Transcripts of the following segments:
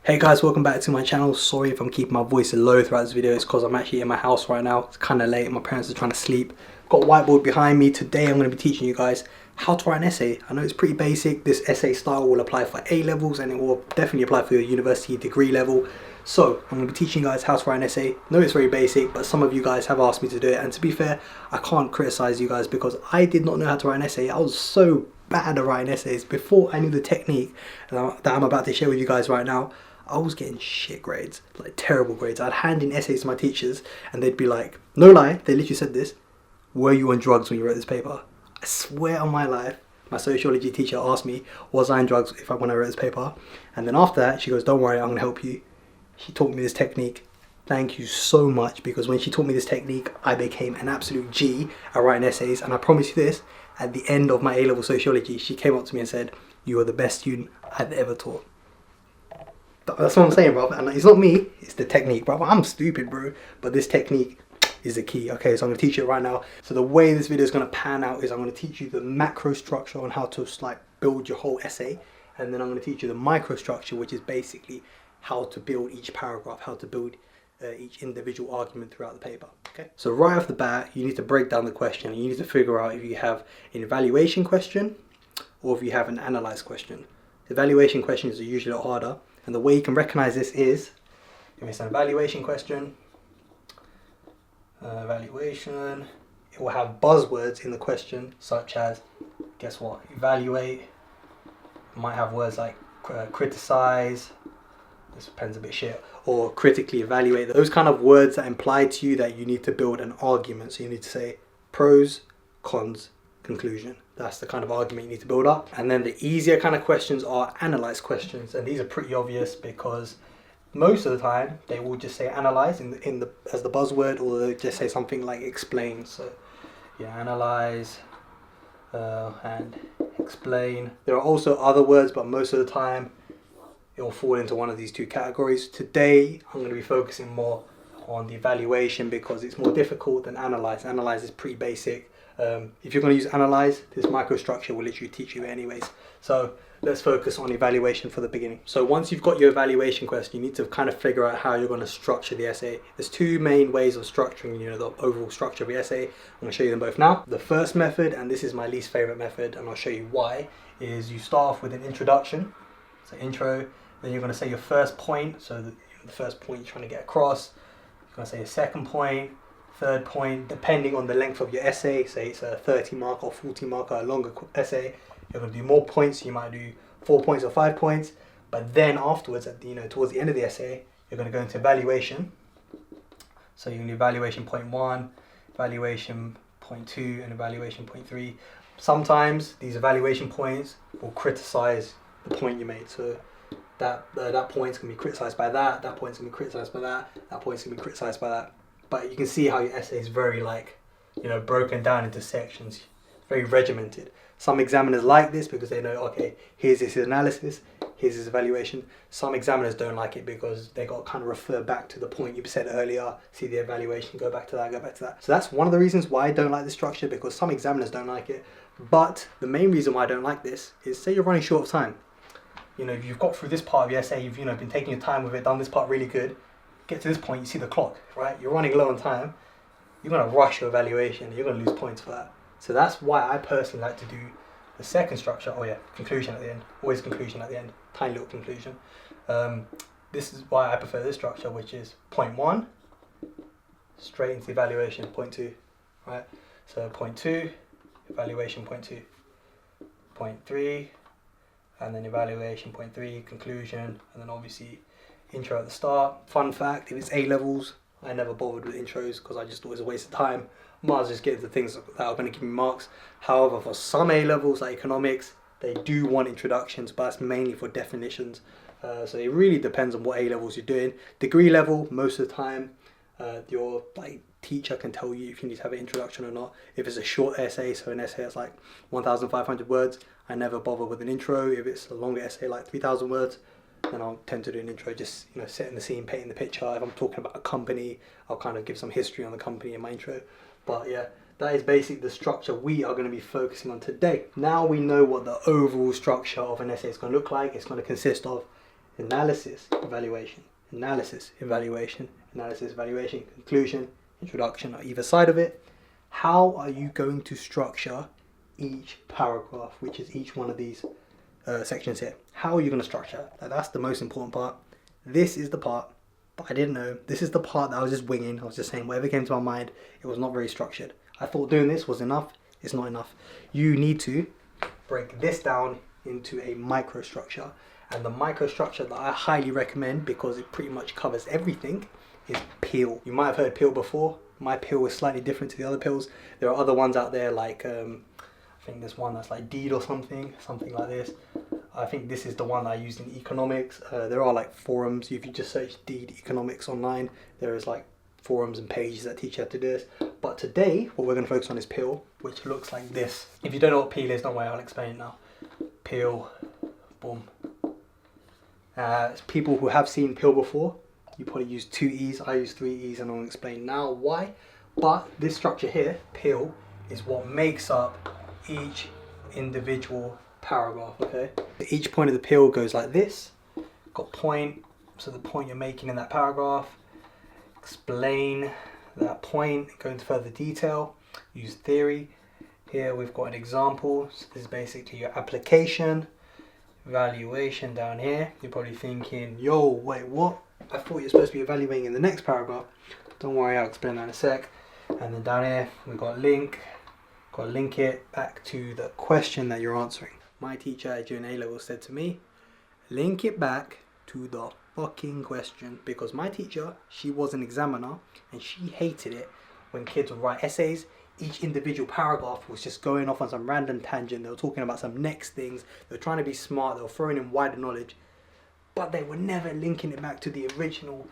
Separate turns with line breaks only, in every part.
Hey guys, welcome back to my channel. Sorry if I'm keeping my voice low throughout this video. It's because I'm actually in my house right now. It's kind of late. My parents are trying to sleep. Got a whiteboard behind me. Today I'm going to be teaching you guys how to write an essay. I know it's pretty basic. This essay style will apply for A levels and it will definitely apply for your university degree level. So I'm going to be teaching you guys how to write an essay. I know it's very basic, but some of you guys have asked me to do it. And to be fair, I can't criticize you guys because I did not know how to write an essay. I was so bad at writing essays before I knew the technique that I'm about to share with you guys right now. I was getting shit grades, like terrible grades. I'd hand in essays to my teachers and they'd be like, no lie, they literally said this, were you on drugs when you wrote this paper? I swear on my life, my sociology teacher asked me, was I on drugs when I wrote this paper? And then after that, she goes, don't worry, I'm going to help you. She taught me this technique. Thank you so much, because when she taught me this technique, I became an absolute G at writing essays. And I promise you this, at the end of my A-level sociology, she came up to me and said, you are the best student I've ever taught. That's what I'm saying, bro. And it's not me, it's the technique, bro. I'm stupid, bro. But this technique is the key. Okay, so I'm going to teach you it right now. So the way this video is going to pan out is I'm going to teach you the macro structure on how to like build your whole essay. And then I'm going to teach you the micro structure, which is basically how to build each paragraph, how to build each individual argument throughout the paper. Okay. So right off the bat, you need to break down the question. You need to figure out if you have an evaluation question or if you have an analyze question. Evaluation questions are usually a lot harder. And the way you can recognize this is, if it's an evaluation question, it will have buzzwords in the question, such as, guess what, evaluate. It might have words like criticize, this pen's a bit shit, or critically evaluate. Those kind of words that imply to you that you need to build an argument. So you need to say pros, cons, conclusion. That's the kind of argument you need to build up. And then the easier kind of questions are analyze questions, and these are pretty obvious because most of the time they will just say analyze as the buzzword, or they'll just say something like explain. So yeah, analyze and explain. There are also other words, but most of the time it will fall into one of these two categories. Today I'm going to be focusing more on the evaluation because it's more difficult than analyze. Analyze is pretty basic. If you're going to use analyze, this microstructure will literally teach you anyways. So let's focus on evaluation for the beginning. So once you've got your evaluation question, you need to kind of figure out how you're going to structure the essay. There's two main ways of structuring, the overall structure of the essay. I'm going to show you them both now. The first method, and this is my least favorite method, and I'll show you why, is you start off with an introduction. So intro, then you're going to say your first point. So the first point you're trying to get across. You're going to say your second point, third point, depending on the length of your essay. Say it's a 30 mark or 40 mark or a longer essay, you're going to do more points. You might do 4 points or 5 points, but then afterwards, towards the end of the essay, you're going to go into evaluation. So you're going to do evaluation point 1, evaluation point 2, and evaluation point 3. Sometimes these evaluation points will criticize the point you made. So that point's going to be criticized by that point's going to be criticized by that point's going to be criticized by that. But you can see how your essay is very broken down into sections, very regimented. Some examiners like this because they know, okay, here's his analysis, here's his evaluation. Some examiners don't like it because they got to kind of refer back to the point you said earlier, see the evaluation, go back to that, go back to that. So that's one of the reasons why I don't like this structure, because some examiners don't like it. But the main reason why I don't like this is, say you're running short of time. If you've got through this part of your essay, you've been taking your time with it, done this part really good. Get to this point, you see the clock, right? You're running low on time. You're going to rush your evaluation. You're going to lose points for that. So that's why I personally like to do the second structure. Oh yeah, conclusion at the end. Always conclusion at the end. Tiny little conclusion. This is why I prefer this structure, which is point 1, straight into evaluation, point 2, right? So point 2, evaluation point 2, point 3, and then evaluation point 3, conclusion, and then obviously intro at the start. Fun fact, if it's A levels, I never bothered with intros because I just thought it was a waste of time. Might as well just get the things that are going to give me marks. However, for some A levels like economics, they do want introductions, but that's mainly for definitions. So it really depends on what A levels you're doing. Degree level, most of the time, your teacher can tell you if you need to have an introduction or not. If it's a short essay, so an essay that's like 1,500 words, I never bother with an intro. If it's a longer essay like 3,000 words, then I'll tend to do an intro, just setting the scene, painting the picture. If I'm talking about a company, I'll kind of give some history on the company in my intro. But yeah, that is basically the structure we are going to be focusing on today. Now we know what the overall structure of an essay is going to look like. It's going to consist of analysis, evaluation, analysis, evaluation, analysis, evaluation, conclusion, introduction, or either side of it. How are you going to structure each paragraph, which is each one of these sections here? How are you going to structure that? That's the most important part. This is the part that I didn't know. This is the part that I was just winging. I was just saying whatever came to my mind. It was not very structured. I thought doing this was enough. It's not enough. You need to break this down into a microstructure. And the microstructure that I highly recommend, because it pretty much covers everything, is peel. You might have heard peel before. My peel is slightly different to the other peels. There are other ones out there like, I think there's one that's like deed or something like this. I think this is the one I used in economics. There are like forums. If you just search deed economics online, there is like forums and pages that teach you how to do this. But today, what we're going to focus on is peel, which looks like this. If you don't know what peel is, don't worry, I'll explain it now. Peel, boom. People who have seen peel before, you probably use 2 E's, I use 3 E's, and I'll explain now why. But this structure here, peel, is what makes up each individual paragraph, okay? Each point of the peel goes like this. Got point, so the point you're making in that paragraph. Explain that point, go into further detail, use theory. Here we've got an example. So this is basically your application. Evaluation down here. You're probably thinking, yo, wait, what? I thought you're supposed to be evaluating in the next paragraph. Don't worry, I'll explain that in a sec. And then down here, we've got link. Got to link it back to the question that you're answering. My teacher during A-level said to me, link it back to the fucking question. Because my teacher, she was an examiner and she hated it when kids would write essays. Each individual paragraph was just going off on some random tangent. They were talking about some next things. They were trying to be smart. They were throwing in wider knowledge. But they were never linking it back to the original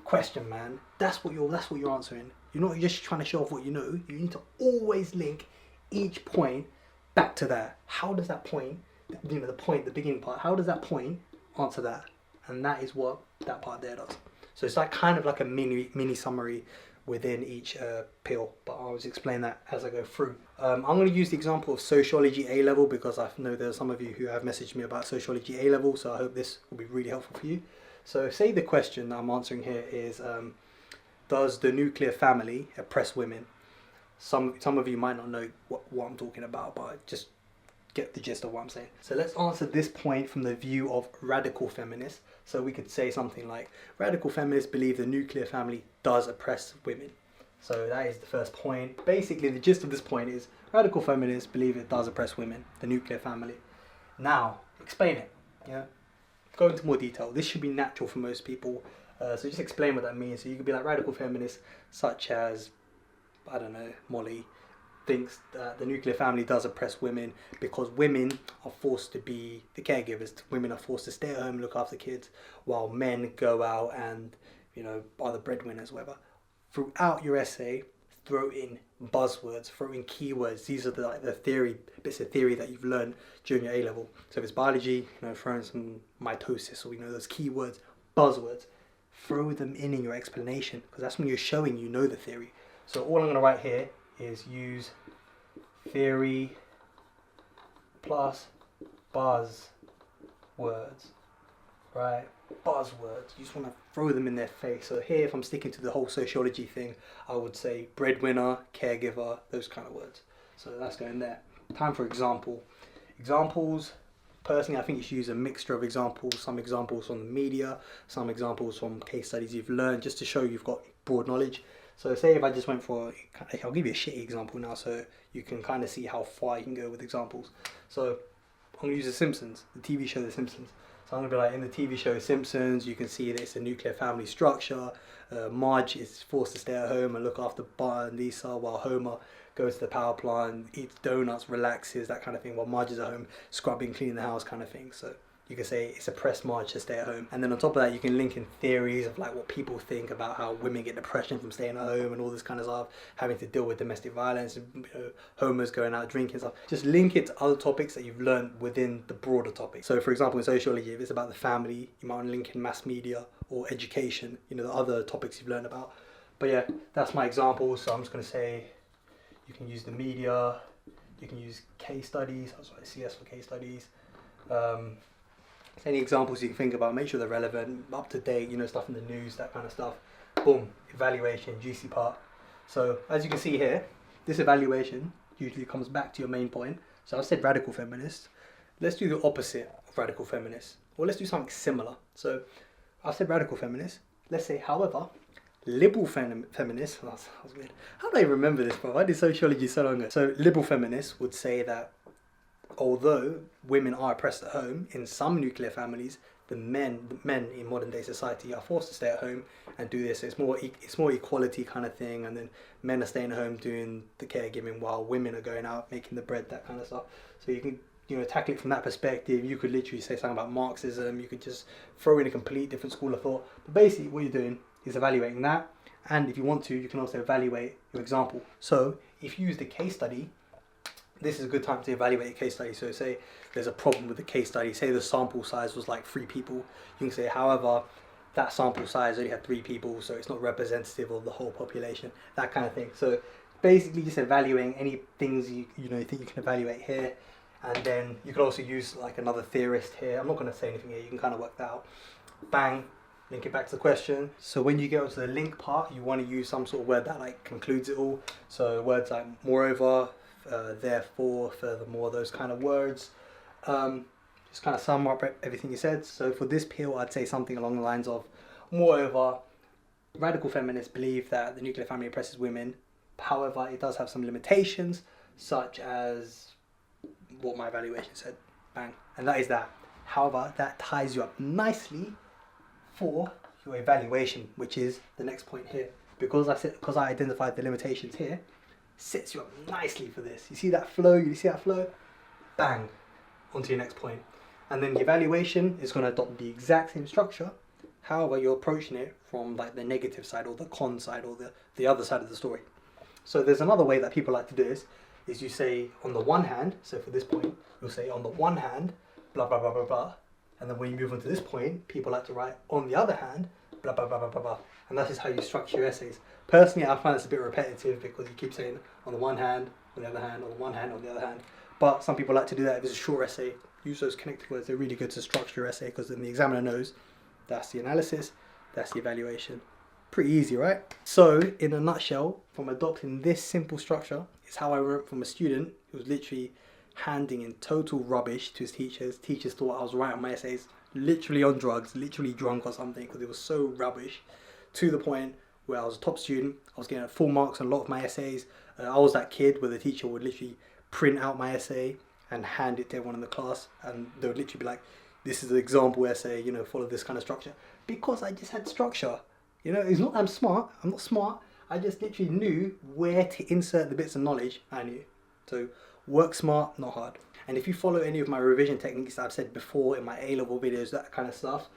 question, man. That's what you're answering. You're not just trying to show off what you know. You need to always link each point back to that. How does that point, the beginning part, how does that point answer that? And that is what that part there does. So it's like kind of like a mini summary within each peel, but I'll just explain that as I go through. I'm going to use the example of sociology A-level because I know there are some of you who have messaged me about sociology A-level, so I hope this will be really helpful for you. So say the question that I'm answering here is, does the nuclear family oppress women? Some of you might not know what I'm talking about, but just get the gist of what I'm saying. So let's answer this point from the view of radical feminists. So we could say something like, radical feminists believe the nuclear family does oppress women. So that is the first point. Basically, the gist of this point is radical feminists believe it does oppress women, the nuclear family. Now, explain it. Yeah, go into more detail. This should be natural for most people. So just explain what that means. So you could be like radical feminists, such as, I don't know, Molly, thinks that the nuclear family does oppress women because women are forced to be the caregivers. Women are forced to stay at home and look after kids while men go out and, are the breadwinners, whatever. Throughout your essay, throw in buzzwords, throw in keywords. These are the theory, bits of theory that you've learned during your A-level. So if it's biology, throw in some mitosis, or those keywords, buzzwords. Throw them in your explanation because that's when you're showing you know the theory. So all I'm going to write here is use theory plus buzzwords, right? Buzzwords. You just want to throw them in their face. So here, if I'm sticking to the whole sociology thing, I would say breadwinner, caregiver, those kind of words. So that's going there. Time for example. Examples. Personally, I think you should use a mixture of examples. Some examples from the media, some examples from case studies you've learned, just to show you've got broad knowledge. So say if I just went for, I'll give you a shitty example now so you can kind of see how far you can go with examples. So I'm going to use The Simpsons, the TV show The Simpsons. So I'm going to be like, in the TV show Simpsons, you can see that it's a nuclear family structure. Marge is forced to stay at home and look after Bart and Lisa while Homer goes to the power plant, eats donuts, relaxes, that kind of thing, while Marge is at home scrubbing, cleaning the house kind of thing. So you can say it's oppressed Marge to stay at home. And then on top of that, you can link in theories of like what people think about how women get depression from staying at home and all this kind of stuff, having to deal with domestic violence, and Homer's going out drinking stuff. Just link it to other topics that you've learned within the broader topic. So for example, in sociology, if it's about the family, you might want to link in mass media or education, the other topics you've learned about. But yeah, that's my example. So I'm just going to say, you can use the media, you can use case studies, CS for case studies. Any examples you can think about, make sure they're relevant, up to date, you know, stuff in the news, that kind of stuff. Boom, evaluation, juicy part. So as you can see here, this evaluation usually comes back to your main point. So I've said radical feminist. Let's do the opposite of radical feminist, or let's do something similar. So I've said radical feminist. Let's say, however, liberal feminists, oh, that was weird. How do I remember this, bro? I did sociology so long ago. So liberal feminists would say that although women are oppressed at home, in some nuclear families, the men in modern day society are forced to stay at home and do this. So it's more equality kind of thing, and then men are staying at home doing the caregiving while women are going out making the bread, that kind of stuff. So you can, you know, tackle it from that perspective. You could literally say something about Marxism. You could just throw in a complete different school of thought. But basically, what you're doing is evaluating that, and if you want to, you can also evaluate your example. So if you use the case study, this is a good time to evaluate a case study. So say there's a problem with the case study, say the sample size was like 3 people. You can say, however, that sample size only had 3 people, so it's not representative of the whole population, that kind of thing. So basically just evaluating any things you think you can evaluate here. And then you could also use like another theorist here. I'm not going to say anything here, you can kind of work that out. Bang, link it back to the question. So when you get onto the link part, you want to use some sort of word that like concludes it all. So words like moreover, therefore, furthermore, those kind of words. Just kind of sum up everything you said. So for this peel, I'd say something along the lines of, moreover, radical feminists believe that the nuclear family oppresses women. However, it does have some limitations, such as what my evaluation said. Bang. And that is that. However, that ties you up nicely for your evaluation, which is the next point here. Because I identified the limitations here, sets you up nicely for this. You see that flow? You see that flow? Bang, onto your next point. And then the evaluation is going to adopt the exact same structure. However, you're approaching it from like the negative side or the con side or the other side of the story. So there's another way that people like to do this, is you say on the one hand, so for this point, you'll say on the one hand, blah, blah, blah, blah, blah. And then when you move on to this point, people like to write on the other hand, blah, blah, blah, blah, blah, blah. And that is how you structure your essays. Personally, I find this a bit repetitive because you keep saying on the one hand, on the other hand, on the one hand, on the other hand. But some people like to do that if it's a short essay. Use those connected words. They're really good to structure your essay because then the examiner knows that's the analysis, that's the evaluation. Pretty easy, right? So, in a nutshell, from adopting this simple structure, is how I wrote from a student who was literally handing in total rubbish to his teachers. Teachers thought I was writing my essays literally on drugs, literally drunk or something, because it was so rubbish, to the point where I was a top student. I was getting full marks on a lot of my essays. I was that kid where the teacher would literally print out my essay and hand it to everyone in the class, and they would literally be like, this is an example essay, you know, follow this kind of structure. Because I just had structure. You know, it's not I'm smart, I'm not smart. I just literally knew where to insert the bits of knowledge I knew. So work smart, not hard. And if you follow any of my revision techniques that I've said before in my A-level videos, that kind of stuff,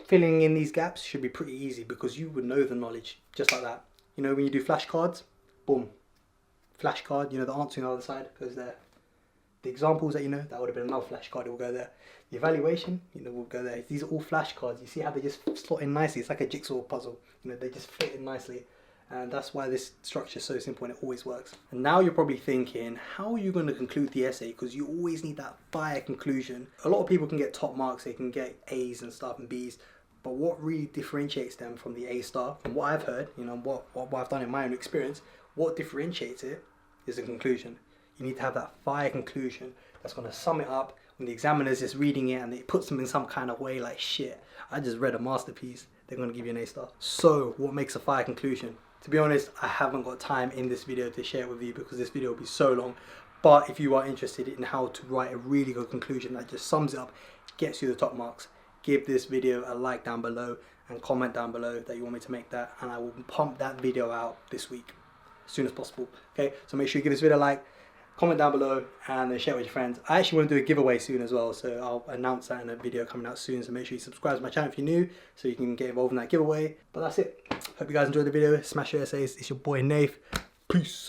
filling in these gaps should be pretty easy because you would know the knowledge just like that. You know, when you do flashcards, boom, flashcard, you know, the answer on the other side goes there. The examples that you know, that would have been another flashcard, it will go there. The evaluation, you know, will go there. These are all flashcards. You see how they just slot in nicely. It's like a jigsaw puzzle. You know, they just fit in nicely. And that's why this structure is so simple and it always works. And now you're probably thinking, how are you going to conclude the essay? Because you always need that fire conclusion. A lot of people can get top marks. They can get A's and stuff and B's. But what really differentiates them from the A star, from what I've heard, you know, what I've done in my own experience, what differentiates it is the conclusion. You need to have that fire conclusion that's going to sum it up when the examiner's just reading it and it puts them in some kind of way like, shit, I just read a masterpiece. They're going to give you an A star. So what makes a fire conclusion? To be honest, I haven't got time in this video to share it with you because this video will be so long. But if you are interested in how to write a really good conclusion that just sums it up, gets you the top marks, give this video a like down below and comment down below that you want me to make that, and I will pump that video out this week as soon as possible. Okay, so make sure you give this video a like, comment down below, and then share it with your friends. I actually want to do a giveaway soon as well, so I'll announce that in a video coming out soon. So make sure you subscribe to my channel if you're new, so you can get involved in that giveaway. But that's it. Hope you guys enjoyed the video. Smash your essays. It's your boy Nath. Peace.